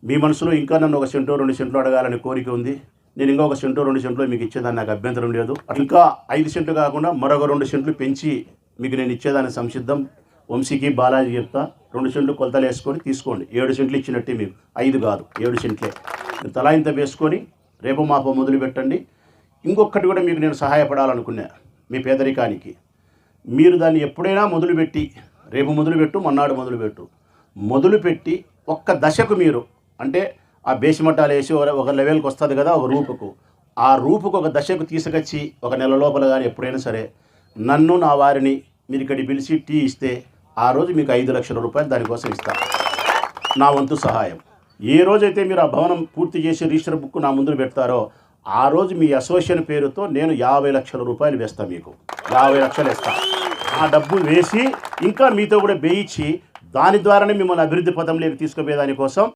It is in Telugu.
మీ మనసులో ఇంకా నన్ను 1 సెంటో 2 సెంట్లు అడగాలని కోరిక ఉంది. నేను ఇంకా 1 సెంటో 2 సెంట్లో మీకు ఇచ్చేదాన్ని నాకు అభ్యంతరం లేదు. ఇంకా 5 సెంట్లు కాకుండా మరొక 2 సెంట్లు పెంచి మీకు నేను ఇచ్చేదానికి సంసిద్ధం. వంశీకి బాలాజీ చెప్తా, 2 సెంట్లు కొలతలు వేసుకొని తీసుకోండి. 7 సెంట్లు ఇచ్చినట్టే మీకు, 5 కాదు 7 సెంట్లే. మీరు తలా ఇంత వేసుకొని రేపు మాపో మొదలు పెట్టండి. ఇంకొకటి కూడా మీకు నేను సహాయపడాలనుకున్నా, మీ పేదరికానికి. మీరు దాన్ని ఎప్పుడైనా మొదలుపెట్టి, రేపు మొదలుపెట్టు, మన్నాడు మొదలుపెట్టి ఒక్క దశకు మీరు అంటే ఆ బేసిమట్టాలు వేసి ఒక లెవెల్కి వస్తుంది కదా, ఒక రూపుకు, ఆ రూపుకు ఒక దశకు తీసుకొచ్చి ఒక నెల లోపల కానీ ఎప్పుడైనా సరే నన్ను నా వారిని మీరు ఇక్కడికి పిలిచి టీ ఇస్తే ఆ రోజు మీకు 5 లక్షల రూపాయలు దానికోసం ఇస్తాను, నా వంతు సహాయం. ఏ రోజైతే మీరు ఆ భవనం పూర్తి చేసి రిజిస్టర్ బుక్ నా ముందు పెడతారో ఆ రోజు మీ అసోసియేషన్ పేరుతో నేను 50 లక్షల రూపాయలు వేస్తాను, మీకు 50 లక్షలు వేస్తాను. ఆ డబ్బు వేసి ఇంకా మీతో కూడా వేయించి దాని ద్వారానే మిమ్మల్ని అభివృద్ధి పథంలోకి తీసుకుపోయేదానికోసం